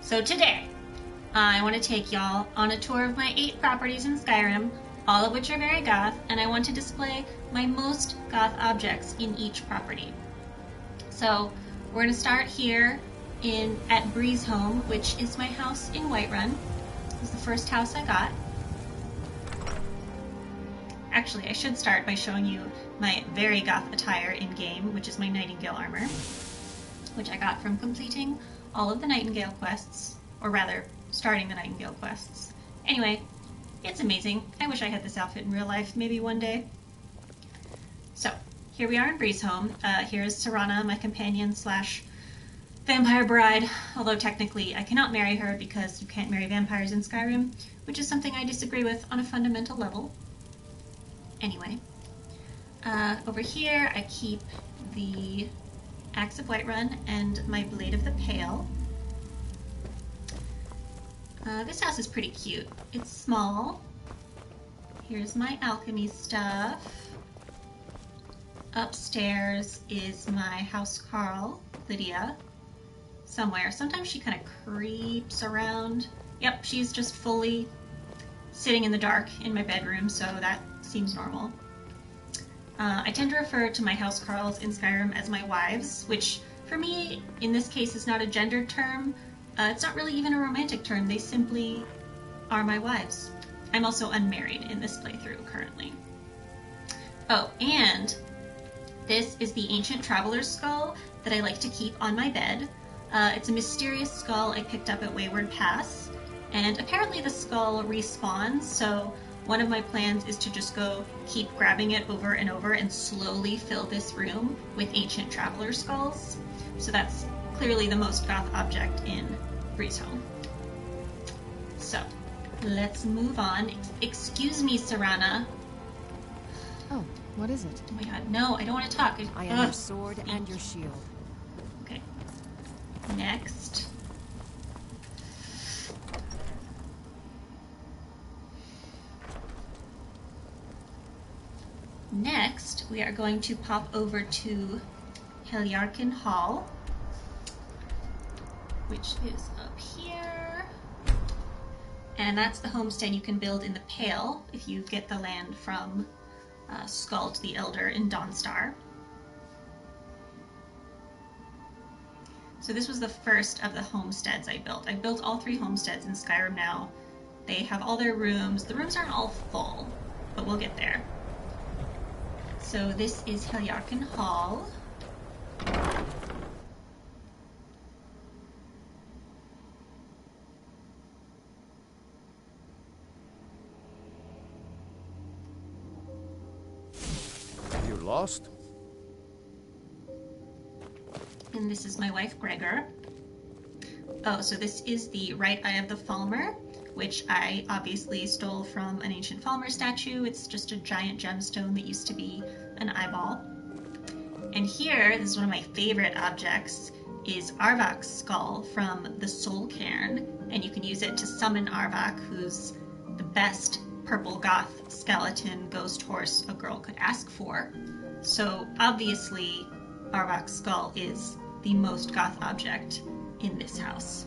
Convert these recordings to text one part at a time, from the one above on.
So today, I want to take y'all on a tour of my 8 properties in Skyrim, all of which are very goth, and I want to display my most goth objects in each property. So we're going to start here at Brees Home, which is my house in Whiterun. It was the first house I got. Actually, I should start by showing you my very goth attire in-game, which is my Nightingale armor, which I got from completing all of the Nightingale quests, or rather, starting the Nightingale quests. Anyway, it's amazing. I wish I had this outfit in real life, maybe one day. So, here we are in Brees Home. Here's Serana, my companion slash vampire bride, although technically I cannot marry her because you can't marry vampires in Skyrim, which is something I disagree with on a fundamental level. Anyway, over here I keep the Axe of Whiterun and my Blade of the Pale. This house is pretty cute. It's small. Here's my alchemy stuff. Upstairs is my housecarl, Lydia, somewhere. Sometimes she kind of creeps around. Yep, she's just fully sitting in the dark in my bedroom, so that seems normal. I tend to refer to my housecarls in Skyrim as my wives, which for me, in this case, is not a gendered term. It's not really even a romantic term. They simply are my wives. I'm also unmarried in this playthrough currently. Oh, and this is the ancient traveler's skull that I like to keep on my bed. It's a mysterious skull I picked up at Wayward Pass, and apparently the skull respawns, so one of my plans is to just go keep grabbing it over and over and slowly fill this room with ancient traveler skulls. So that's clearly the most goth object in Brees Home. So, let's move on. Excuse me, Serana. Oh, what is it? Oh my god, no, I don't want to talk. I am your sword and your shield. Okay. Next. Next, we are going to pop over to Helyacin Hall, which is up here. And that's the homestead you can build in the Pale if you get the land from Skald the Elder in Dawnstar. So this was the first of the homesteads I built. I built all 3 homesteads in Skyrim now. They have all their rooms. The rooms aren't all full, but we'll get there. So this is Helyacin Hall. You lost? And this is my wife, Gregor. Oh, so this is the right eye of the Falmer, which I obviously stole from an ancient Falmer statue. It's just a giant gemstone that used to be an eyeball. And here, this is one of my favorite objects, is Arvak's skull from the Soul Cairn, and you can use it to summon Arvak, who's the best purple goth skeleton ghost horse a girl could ask for. So obviously, Arvak's skull is the most goth object in this house.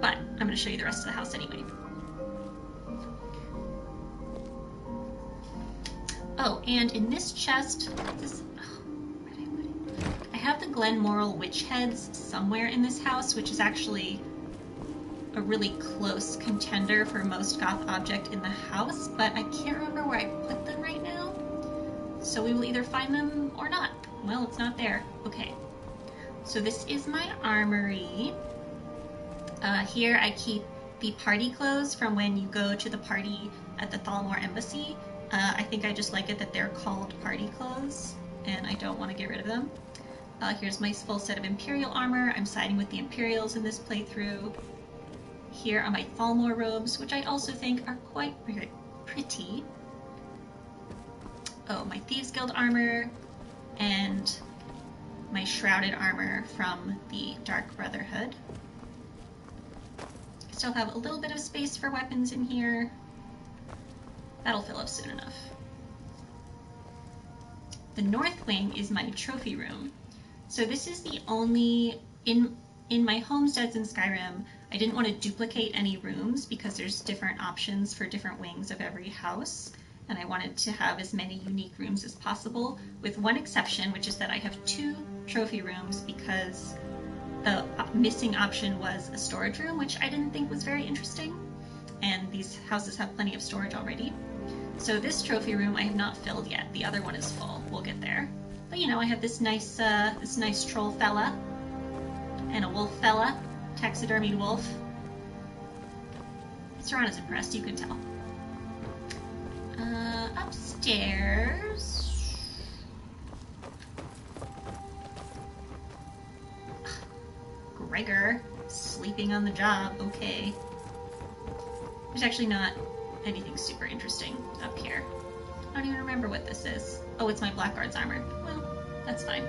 But I'm going to show you the rest of the house anyway. Oh, and in this chest, where did I put it? I have the Glenmoral witch heads somewhere in this house, which is actually a really close contender for most goth object in the house, but I can't remember where I put them right now. So we will either find them or not. Well, it's not there. Okay. So this is my armory. Here I keep the party clothes from when you go to the party at the Thalmor Embassy. I think I just like it that they're called party clothes, and I don't want to get rid of them. Here's my full set of Imperial armor. I'm siding with the Imperials in this playthrough. Here are my Thalmor robes, which I also think are quite pretty. Oh, my Thieves Guild armor, and my Shrouded armor from the Dark Brotherhood. I still have a little bit of space for weapons in here. That'll fill up soon enough. The north wing is my trophy room. So this is the only, in in my homesteads in Skyrim, I didn't want to duplicate any rooms because there's different options for different wings of every house, and I wanted to have as many unique rooms as possible, with one exception, which is that I have 2 trophy rooms because the missing option was a storage room, which I didn't think was very interesting, and these houses have plenty of storage already. So this trophy room I have not filled yet. The other one is full. We'll get there. But you know, I have this nice troll fella and a wolf fella, taxidermied wolf. Serana's impressed, you can tell. Upstairs. Gregor, sleeping on the job, okay. There's actually not anything super interesting up here. I don't even remember what this is. Oh, it's my Blackguard's armor. Well, that's fine.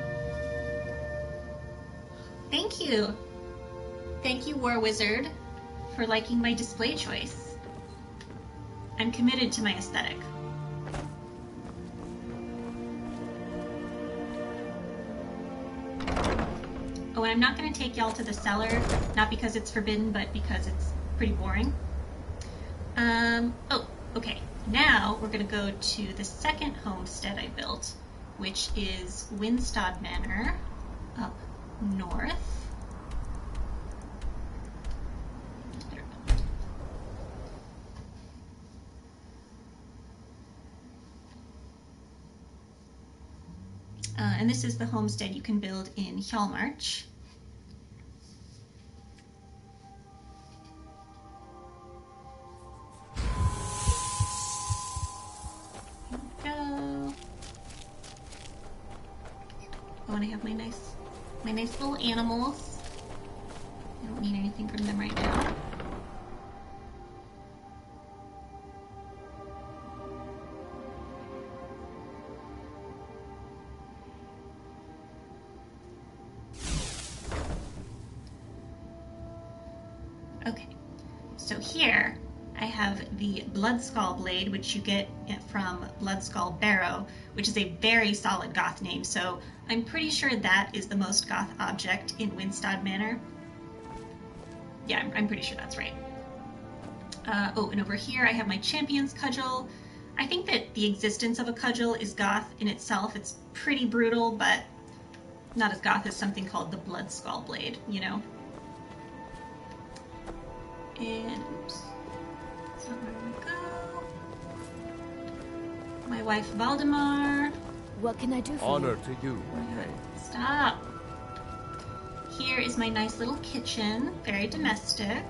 Thank you! Thank you, War Wizard, for liking my display choice. I'm committed to my aesthetic. Oh, and I'm not going to take y'all to the cellar, not because it's forbidden, but because it's pretty boring. Oh, okay. Now we're going to go to the second homestead I built, which is Winstad Manor, up north. And this is the homestead you can build in Hjalmarch. Oh, and I have my nice little animals. I don't need anything from them right now. Okay, so here I have the Bloodskal blade, which you get from Bloodskal Barrow, which is a very solid Goth name, so I'm pretty sure that is the most Goth object in Winstad Manor. Yeah, I'm pretty sure that's right. Oh, and over here I have my Champion's Cudgel. I think that the existence of a cudgel is Goth in itself. It's pretty brutal, but not as Goth as something called the Bloodskal blade, you know? And, oops, that's not where I'm gonna go. My wife, Valdemar. What can I do for Honor you? to you, my friend. Stop. Here is my nice little kitchen, very domestic.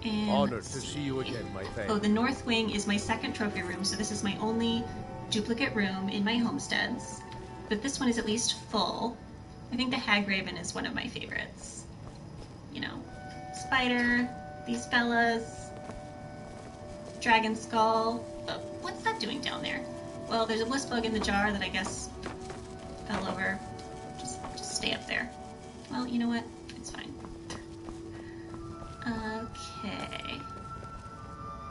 And Honored to see you again, my friend. oh, the north wing is my second trophy room, so this is my only duplicate room in my homesteads. But this one is at least full. I think the Hagraven is one of my favorites. You know, spider, these fellas, dragon skull. Oh, what's that doing down there? Well, there's a bliss bug in the jar that I guess fell over. Just stay up there. Well, you know what? It's fine. Okay.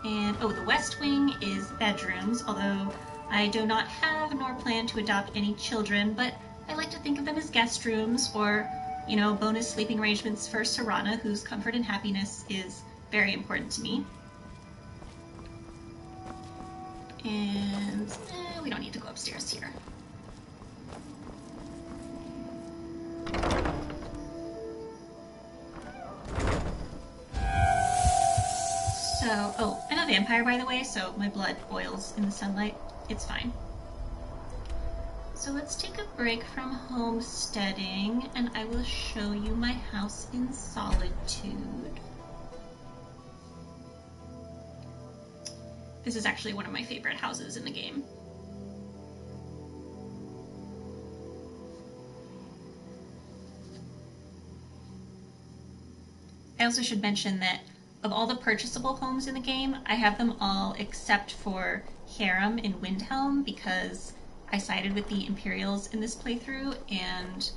And, oh, the west wing is bedrooms, although I do not have nor plan to adopt any children, but I like to think of them as guest rooms or, you know, bonus sleeping arrangements for Serana, whose comfort and happiness is very important to me. And we don't need to go upstairs here. So, oh, I'm a vampire, by the way, so my blood boils in the sunlight. It's fine. So let's take a break from homesteading, and I will show you my house in Solitude. This is actually one of my favorite houses in the game. I also should mention that of all the purchasable homes in the game, I have them all except for Harem in Windhelm because I sided with the Imperials in this playthrough, and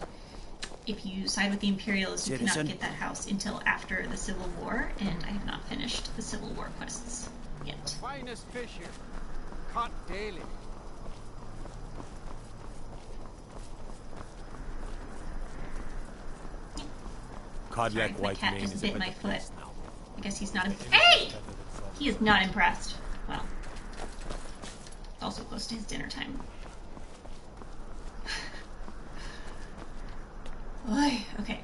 if you side with the Imperials, you cannot get that house until after the Civil War, and I have not finished the Civil War quests yet. The finest fish here, caught daily. Sorry, Cadillac my white cat mane just is bit a my bit foot. now. I guess he's not. Hey! He is not impressed. Well, it's also close to his dinner time. Oy, okay.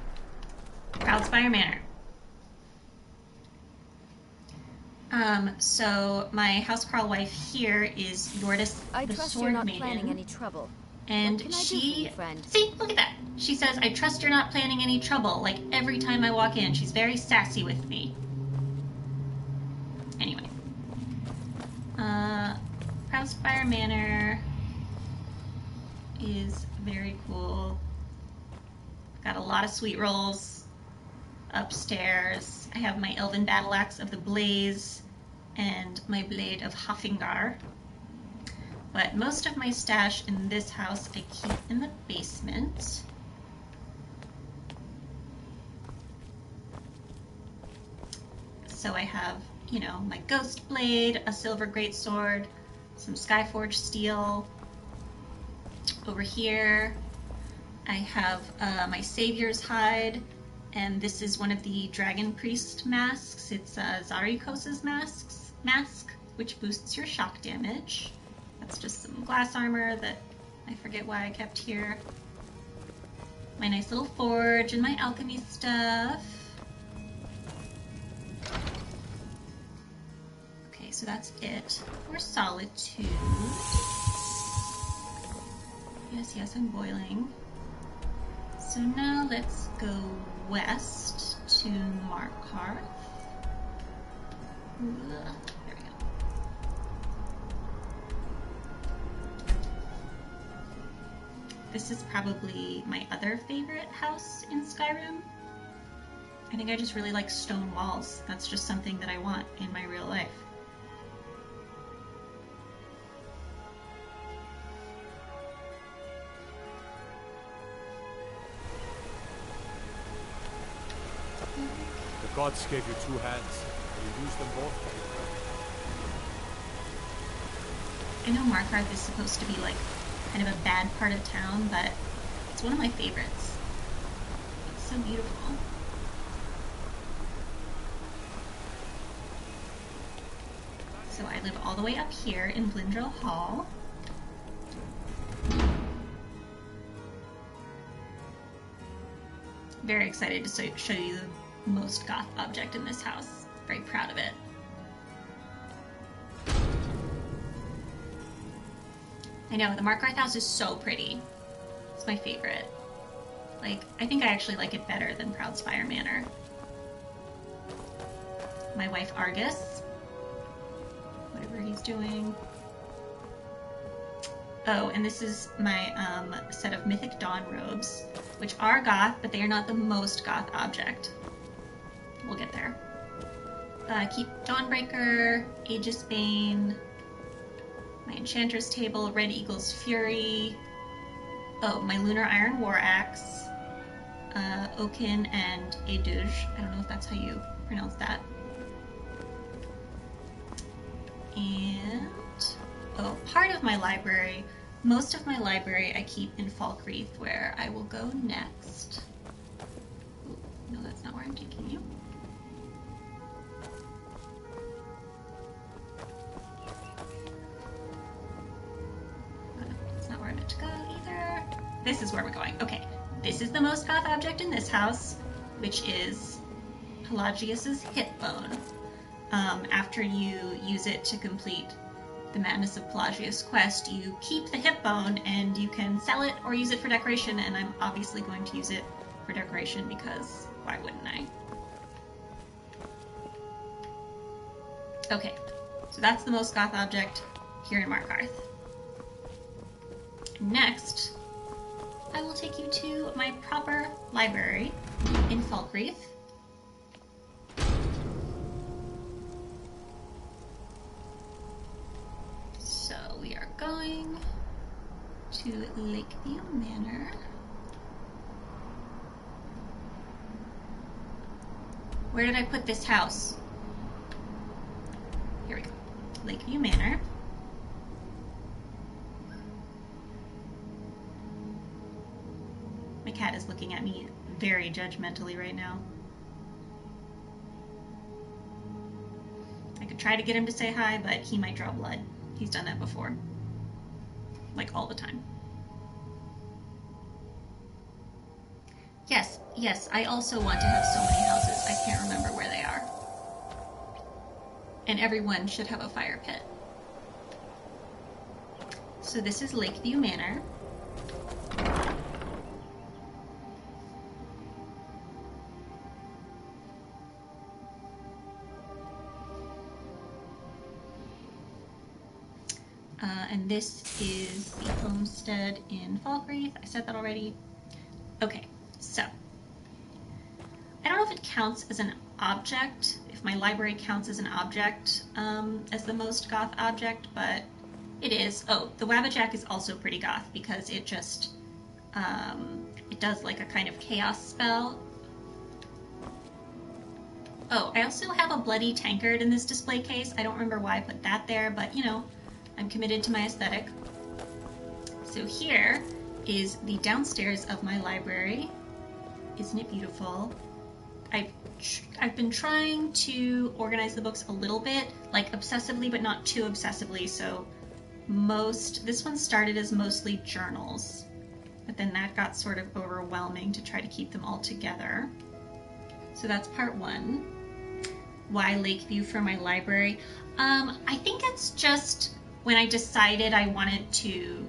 Crowdspire Manor. So my housecarl wife here is Yordis I the trust Sword you're not Maiden. planning any trouble. And What can I do for you, friend? see, look at that. She says, I trust you're not planning any trouble. Like every time I walk in, she's very sassy with me. Anyway. Crowdspire Manor is very cool. Got a lot of sweet rolls upstairs. I have my elven battle axe of the Blaze and my blade of Haffingar. But most of my stash in this house I keep in the basement. So I have, you know, my ghost blade, a silver greatsword, some Skyforged steel. Over here I have my Savior's hide, and this is one of the Dragon Priest masks. It's Zarikos' mask, which boosts your shock damage. That's just some glass armor that I forget why I kept here. My nice little forge and my alchemy stuff. Okay, so that's it for Solitude. Yes, I'm boiling. So now let's go west to Markarth. There we go. This is probably my other favorite house in Skyrim. I think I just really like stone walls. That's just something that I want in my real life. The gods gave you two hands. You use them both. I know Markarth is supposed to be like kind of a bad part of town, but it's one of my favorites. It's so beautiful. So I live all the way up here in Helyacin Hall. Very excited to show you the most goth object in this house. Very proud of it. I know, the Markarth house is so pretty. It's my favorite. Like, I think I actually like it better than Crowdspire Manor. My wife Argus. Whatever he's doing. Oh, and this is my set of Mythic Dawn robes, which are goth, but they are not the most goth object. We'll get there. Keep Dawnbreaker, Aegis Bane, my Enchanter's Table, Red Eagle's Fury, oh, my Lunar Iron War Axe, Oaken and Eduj. I don't know if that's how you pronounce that. And, oh, part of my library, most of my library I keep in Falkreath, where I will go next. Ooh, no, that's not where I'm taking you. That's not where I meant to go either. This is where we're going. Okay, this is the most goth object in this house, which is Pelagius's hip bone. After you use it to complete the Madness of Pelagius quest, you keep the hip bone and you can sell it or use it for decoration, and I'm obviously going to use it for decoration because why wouldn't I? Okay, so that's the most goth object here in Markarth. Next, I will take you to my proper library in Falkreath. So we are going to Lakeview Manor. Where did I put this house? Here we go. Lakeview Manor. My cat is looking at me very judgmentally right now. could try to get him to say hi, but he might draw blood. He's done that before. Like, all the time. Yes, I also want to have so many houses. I can't remember where they are. And everyone should have a fire pit. So this is Lakeview Manor. And this is the homestead in Falkreath. I said that already. Okay, so I don't know if it counts as an object, if my library counts as an object as the most goth object, but it is. Oh, the Wabbajack is also pretty goth because it just, it does like a kind of chaos spell. Oh, I also have a bloody tankard in this display case. I don't remember why I put that there, but you know, I'm committed to my aesthetic. So here is the downstairs of my library. Isn't it beautiful? I've been trying to organize the books a little bit, like obsessively, but not too obsessively. So this one started as mostly journals, but then that got sort of overwhelming to try to keep them all together. So that's part one. Why Lakeview for my library? I think it's just when I decided I wanted to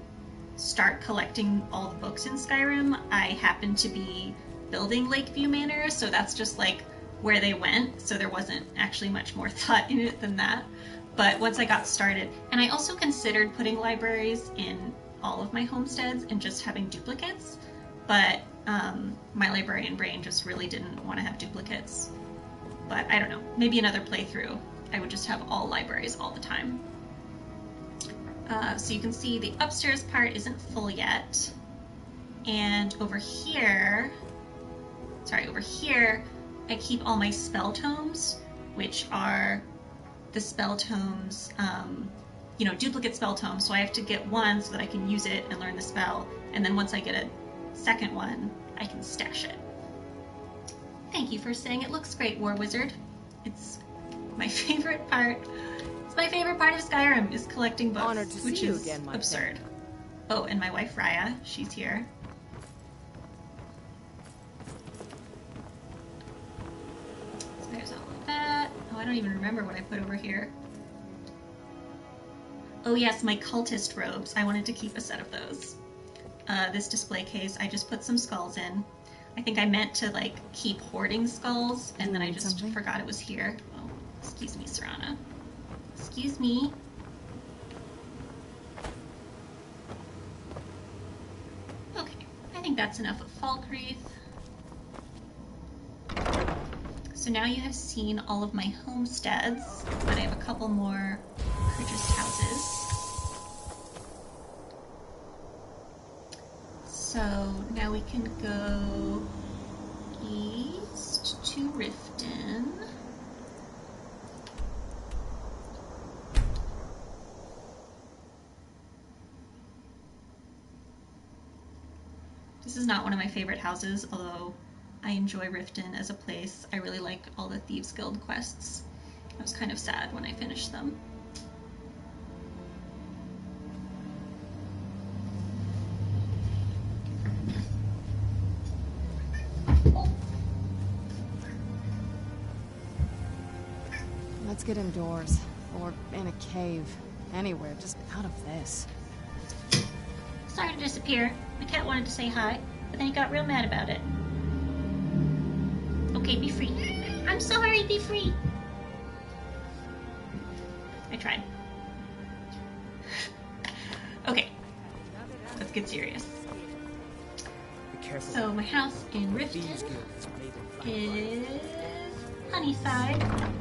start collecting all the books in Skyrim, I happened to be building Lakeview Manor, so that's just like where they went, so there wasn't actually much more thought in it than that. But once I got started, and I also considered putting libraries in all of my homesteads and just having duplicates, but my librarian brain just really didn't want to have duplicates. But I don't know, maybe another playthrough I would just have all libraries all the time. So you can see the upstairs part isn't full yet. And over here, I keep all my spell tomes, which are the spell tomes, you know, duplicate spell tomes. So I have to get one so that I can use it and learn the spell. And then once I get a second one, I can stash it. Thank you for saying it looks great, War Wizard. It's my favorite part. My favorite part of Skyrim is collecting books, Honored to which see you is again, my absurd. friend. Oh, and my wife Raya, she's here. So there's all of that. Oh, I don't even remember what I put over here. Oh yes, my cultist robes. I wanted to keep a set of those. This display case, I just put some skulls in. I think I meant to like keep hoarding skulls, and then I just forgot it was here. Oh, excuse me, Serana. Excuse me. Okay, I think that's enough of Falkreath. So now you have seen all of my homesteads, but I have a couple more purchased houses. So now we can go east to Riften. This is not one of my favorite houses, although I enjoy Riften as a place. I really like all the Thieves Guild quests. I was kind of sad when I finished them. Let's get indoors. Or in a cave. Anywhere, just out of this. Sorry to disappear. The cat wanted to say hi, but then he got real mad about it. Okay, be free. I'm sorry, be free. I tried. Okay, let's get serious. Be careful. So my house in Riften is Honeyside.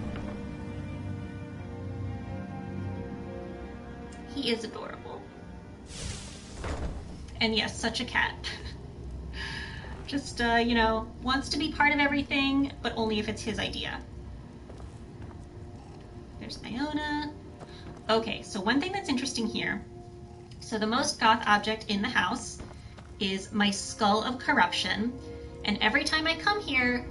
He is adorable. And yes, such a cat. Just, you know, wants to be part of everything, but only if it's his idea. There's Iona. Okay, so one thing that's interesting here. So the most goth object in the house is my Skull of Corruption. And every time I come here,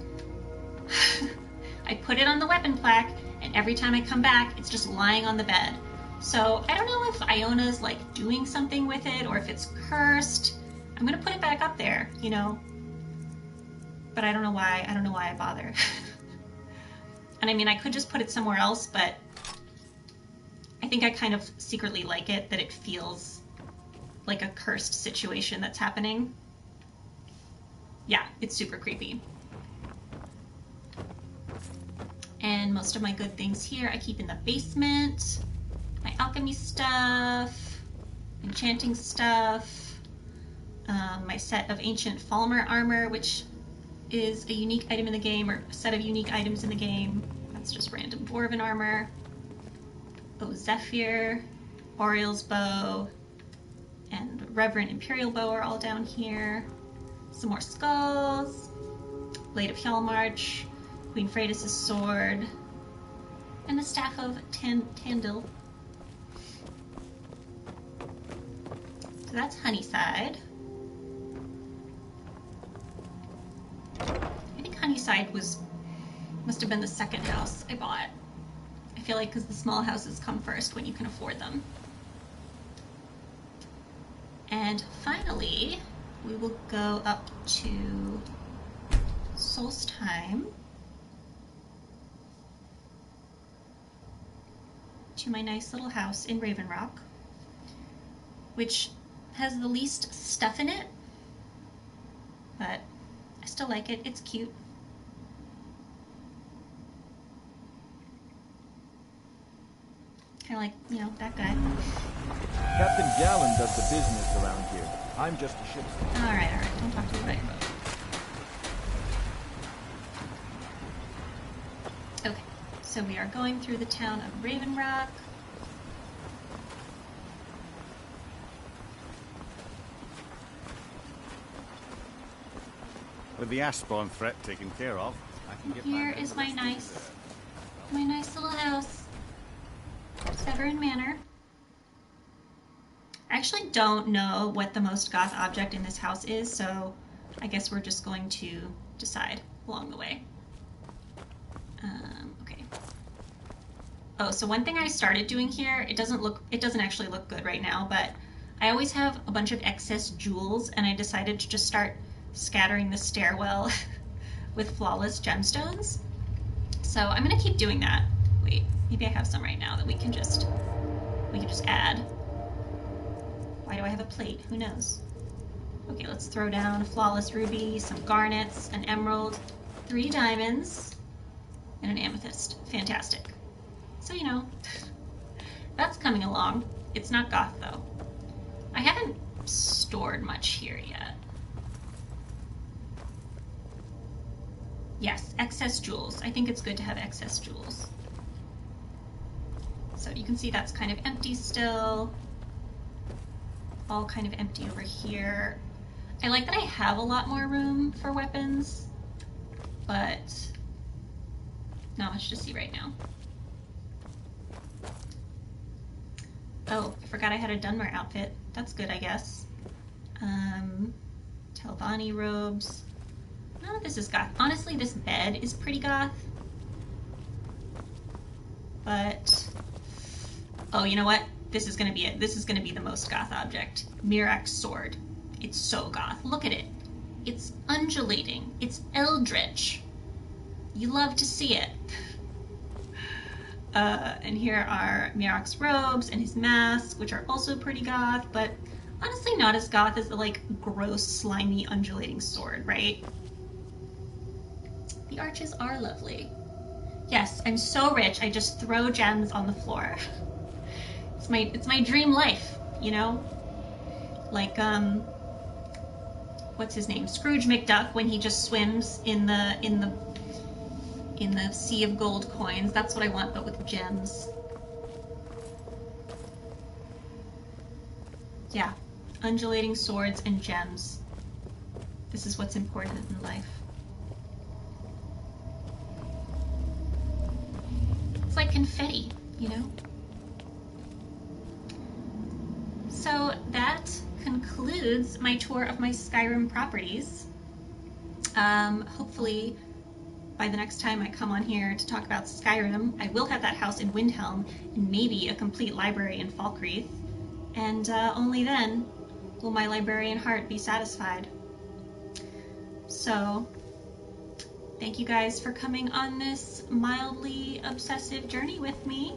I put it on the weapon plaque, and every time I come back, it's just lying on the bed. So I don't know if Iona's like doing something with it or if it's cursed. I'm gonna put it back up there, you know, but I don't know why I bother. And I mean, I could just put it somewhere else, but I think I kind of secretly like it, that it feels like a cursed situation that's happening. Yeah, it's super creepy. And most of my good things here I keep in the basement. My alchemy stuff, enchanting stuff, my set of ancient Falmer armor, which is a unique item in the game, or a set of unique items in the game. That's just random dwarven armor. Oh, Zephyr, Boreal's bow, and Reverend Imperial bow are all down here. Some more skulls, Blade of Hjalmarch, Queen Freydis' sword, and the Staff of Tandil. So that's Honeyside. I think Honeyside must have been the second house I bought. I feel like because the small houses come first when you can afford them. And finally, we will go up to Solstheim, to my nice little house in Raven Rock, which has the least stuff in it, but I still like it. It's cute. Kind of like, you know, that guy. Captain Gallen does the business around here. I'm just a ship's captain. All right. Don't talk to me about your boat. Okay, so we are going through the town of Raven Rock. With the Ashbourne threat taken care of, I can get Here is my nice little house, Severn Manor. I actually don't know what the most goth object in this house is, so I guess we're just going to decide along the way. Okay. Oh, so one thing I started doing here, it doesn't actually look good right now, but I always have a bunch of excess jewels, and I decided to just start scattering the stairwell with flawless gemstones. So I'm gonna keep doing that. Wait, maybe I have some right now that we can just add. Why do I have a plate? Who knows? Okay, let's throw down a flawless ruby, some garnets, an emerald, 3 diamonds, and an amethyst. Fantastic. So, you know, that's coming along. It's not goth, though. I haven't stored much here yet. Yes, excess jewels. I think it's good to have excess jewels. So you can see that's kind of empty still. All kind of empty over here. I like that I have a lot more room for weapons, but not much to see right now. Oh, I forgot I had a Dunmer outfit. That's good, I guess. Telvanni robes. None of this is goth. Honestly, this bed is pretty goth. But, oh, you know what? This is gonna be it. This is gonna be the most goth object. Mirak's sword. It's so goth. Look at it. It's undulating. It's eldritch. You love to see it. And here are Mirak's robes and his mask, which are also pretty goth, but honestly not as goth as the, like, gross, slimy, undulating sword, right? The arches are lovely. Yes, I'm so rich, I just throw gems on the floor. It's my dream life, you know? Like, what's his name? Scrooge McDuck, when he just swims in the sea of gold coins. That's what I want, but with gems. Yeah, undulating swords and gems. This is what's important in life. It's like confetti, you know? So that concludes my tour of my Skyrim properties. Hopefully by the next time I come on here to talk about Skyrim, I will have that house in Windhelm and maybe a complete library in Falkreath. And only then will my librarian heart be satisfied. So, thank you guys for coming on this mildly obsessive journey with me.